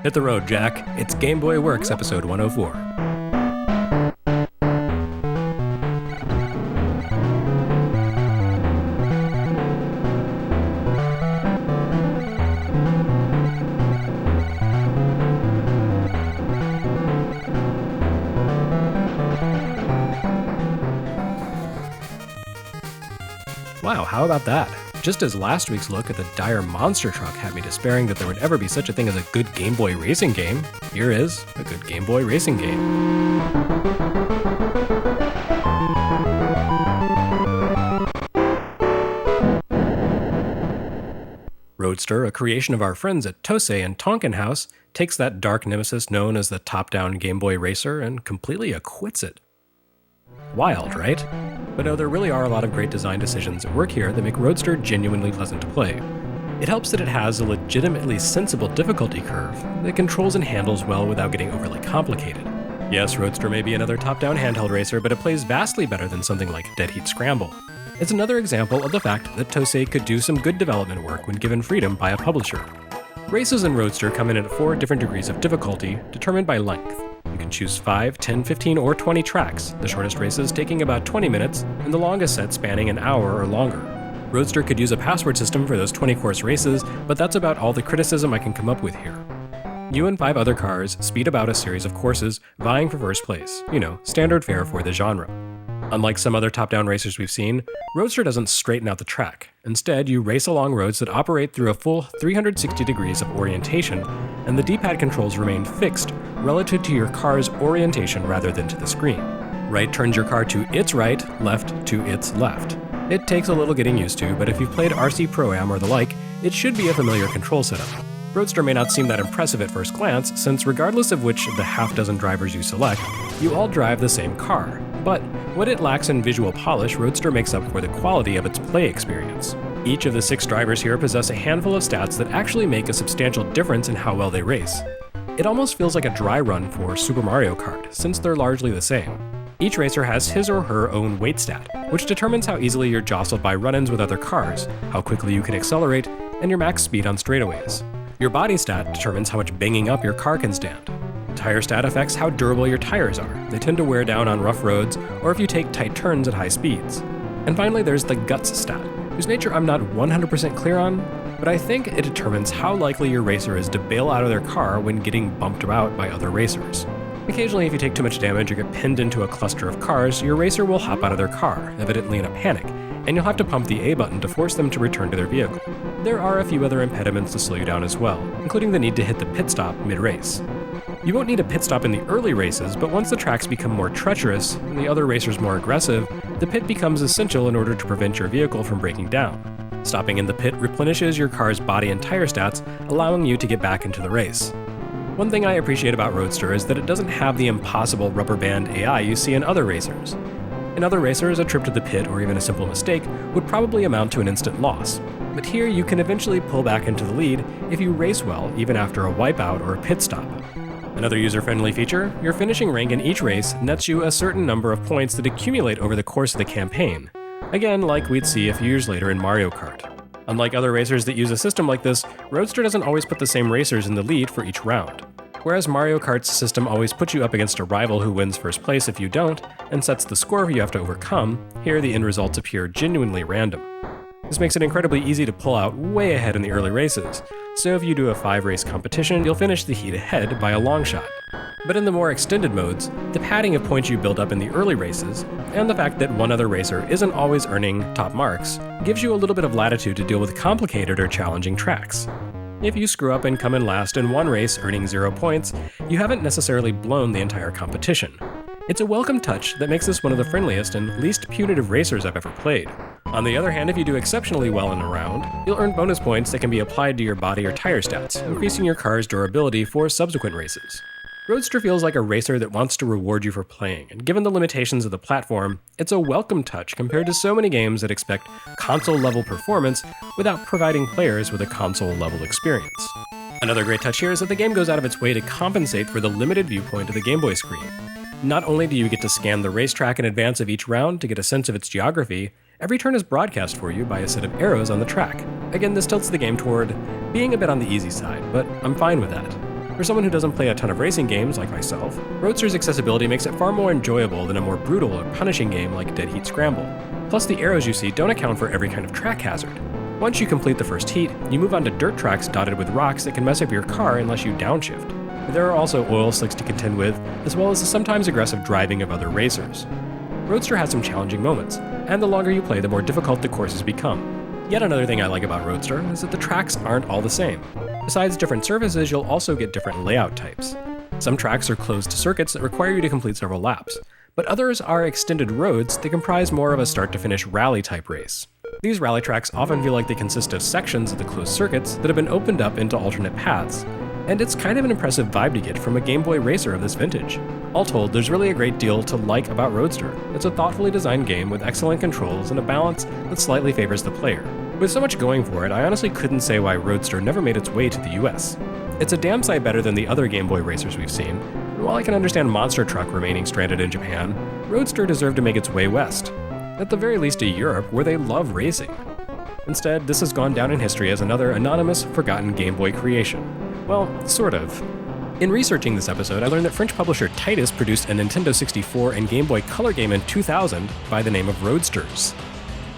Hit the road, Jack. It's Game Boy Works episode 104. Wow, how about that? Just as last week's look at the dire monster truck had me despairing that there would ever be such a thing as a good Game Boy racing game, here is a good Game Boy racing game. Roadster, a creation of our friends at TOSE and Tonkin House, takes that dark nemesis known as the top-down Game Boy racer and completely acquits it. Wild, right? But no, there really are a lot of great design decisions at work here that make Roadster genuinely pleasant to play. It helps that it has a legitimately sensible difficulty curve that controls and handles well without getting overly complicated. Yes, Roadster may be another top-down handheld racer, but it plays vastly better than something like Dead Heat Scramble. It's another example of the fact that TOSE could do some good development work when given freedom by a publisher. Races in Roadster come in at 4 different degrees of difficulty, determined by length. You can choose 5, 10, 15, or 20 tracks, the shortest races taking about 20 minutes, and the longest set spanning an hour or longer. Roadster could use a password system for those 20-course races, but that's about all the criticism I can come up with here. You and 5 other cars speed about a series of courses, vying for first place. Standard fare for the genre. Unlike some other top-down racers we've seen, Roadster doesn't straighten out the track. Instead, you race along roads that operate through a full 360 degrees of orientation, and the D-pad controls remain fixed relative to your car's orientation rather than to the screen. Right turns your car to its right, left to its left. It takes a little getting used to, but if you've played RC Pro-Am or the like, it should be a familiar control setup. Roadster may not seem that impressive at first glance, since regardless of which of the half-dozen drivers you select, you all drive the same car. But what it lacks in visual polish, Roadster makes up for the quality of its play experience. Each of the 6 drivers here possess a handful of stats that actually make a substantial difference in how well they race. It almost feels like a dry run for Super Mario Kart, since they're largely the same. Each racer has his or her own weight stat, which determines how easily you're jostled by run-ins with other cars, how quickly you can accelerate, and your max speed on straightaways. Your body stat determines how much banging up your car can stand. Tire stat affects how durable your tires are. They tend to wear down on rough roads, or if you take tight turns at high speeds. And finally, there's the guts stat, whose nature I'm not 100% clear on, but I think it determines how likely your racer is to bail out of their car when getting bumped about by other racers. Occasionally, if you take too much damage or get pinned into a cluster of cars, your racer will hop out of their car, evidently in a panic, and you'll have to pump the A button to force them to return to their vehicle. There are a few other impediments to slow you down as well, including the need to hit the pit stop mid-race. You won't need a pit stop in the early races, but once the tracks become more treacherous and the other racers more aggressive, the pit becomes essential in order to prevent your vehicle from breaking down. Stopping in the pit replenishes your car's body and tire stats, allowing you to get back into the race. One thing I appreciate about Roadster is that it doesn't have the impossible rubber band AI you see in other racers. In other racers, a trip to the pit or even a simple mistake would probably amount to an instant loss. But here you can eventually pull back into the lead if you race well even after a wipeout or a pit stop. Another user-friendly feature, your finishing rank in each race nets you a certain number of points that accumulate over the course of the campaign. Again, like we'd see a few years later in Mario Kart. Unlike other racers that use a system like this, Roadster doesn't always put the same racers in the lead for each round. Whereas Mario Kart's system always puts you up against a rival who wins first place if you don't, and sets the score you have to overcome, here the end results appear genuinely random. This makes it incredibly easy to pull out way ahead in the early races, so if you do a 5-race competition, you'll finish the heat ahead by a long shot. But in the more extended modes, the padding of points you build up in the early races, and the fact that one other racer isn't always earning top marks, gives you a little bit of latitude to deal with complicated or challenging tracks. If you screw up and come in last in one race earning 0 points, you haven't necessarily blown the entire competition. It's a welcome touch that makes this one of the friendliest and least punitive racers I've ever played. On the other hand, if you do exceptionally well in a round, you'll earn bonus points that can be applied to your body or tire stats, increasing your car's durability for subsequent races. Roadster feels like a racer that wants to reward you for playing, and given the limitations of the platform, it's a welcome touch compared to so many games that expect console-level performance without providing players with a console-level experience. Another great touch here is that the game goes out of its way to compensate for the limited viewpoint of the Game Boy screen. Not only do you get to scan the racetrack in advance of each round to get a sense of its geography, every turn is broadcast for you by a set of arrows on the track. Again, this tilts the game toward being a bit on the easy side, but I'm fine with that. For someone who doesn't play a ton of racing games like myself, Roadster's accessibility makes it far more enjoyable than a more brutal or punishing game like Dead Heat Scramble. Plus, the arrows you see don't account for every kind of track hazard. Once you complete the first heat, you move on to dirt tracks dotted with rocks that can mess up your car unless you downshift. There are also oil slicks to contend with, as well as the sometimes aggressive driving of other racers. Roadster has some challenging moments, and the longer you play, the more difficult the courses become. Yet another thing I like about Roadster is that the tracks aren't all the same. Besides different surfaces, you'll also get different layout types. Some tracks are closed circuits that require you to complete several laps, but others are extended roads that comprise more of a start-to-finish rally-type race. These rally tracks often feel like they consist of sections of the closed circuits that have been opened up into alternate paths, and it's kind of an impressive vibe to get from a Game Boy racer of this vintage. All told, there's really a great deal to like about Roadster. It's a thoughtfully designed game with excellent controls and a balance that slightly favors the player. With so much going for it, I honestly couldn't say why Roadster never made its way to the US. It's a damn sight better than the other Game Boy racers we've seen, and while I can understand Monster Truck remaining stranded in Japan, Roadster deserved to make its way west. At the very least to Europe, where they love racing. Instead, this has gone down in history as another anonymous, forgotten Game Boy creation. Well, sort of. In researching this episode, I learned that French publisher Titus produced a Nintendo 64 and Game Boy Color game in 2000 by the name of Roadsters.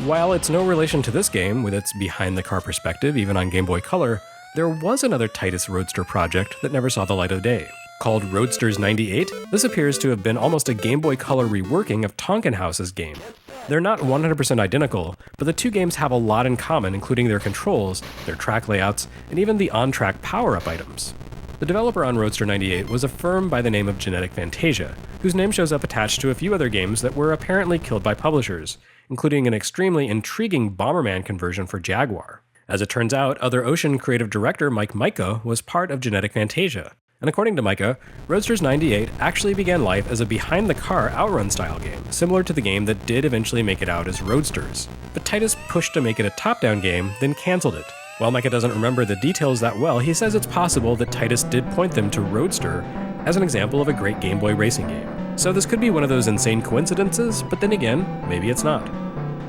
While it's no relation to this game, with its behind-the-car perspective even on Game Boy Color, there was another Titus Roadster project that never saw the light of day. Called Roadsters 98, this appears to have been almost a Game Boy Color reworking of Tonkin House's game. They're not 100% identical, but the two games have a lot in common, including their controls, their track layouts, and even the on-track power-up items. The developer on Roadster 98 was a firm by the name of Genetic Fantasia, whose name shows up attached to a few other games that were apparently killed by publishers, including an extremely intriguing Bomberman conversion for Jaguar. As it turns out, Other Ocean creative director Mike Mika was part of Genetic Fantasia, and according to Micah, Roadsters 98 actually began life as a behind-the-car outrun-style game, similar to the game that did eventually make it out as Roadsters. But Titus pushed to make it a top-down game, then cancelled it. While Micah doesn't remember the details that well, he says it's possible that Titus did point them to Roadster as an example of a great Game Boy racing game. So this could be one of those insane coincidences, but then again, maybe it's not.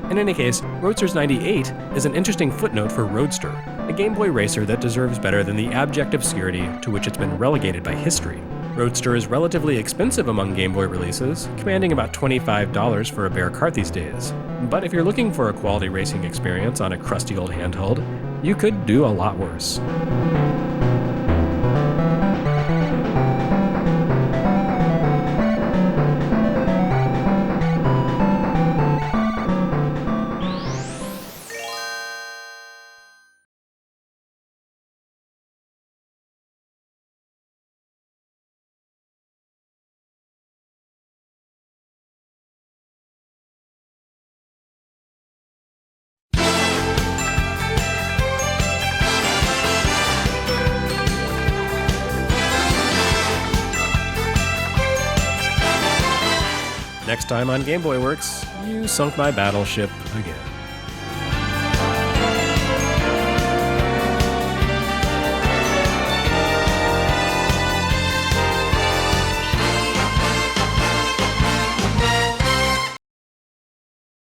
In any case, Roadsters 98 is an interesting footnote for Roadster, a Game Boy racer that deserves better than the abject obscurity to which it's been relegated by history. Roadster is relatively expensive among Game Boy releases, commanding about $25 for a bare cart these days. But if you're looking for a quality racing experience on a crusty old handheld, you could do a lot worse. Next time on Game Boy Works, you sunk my battleship again.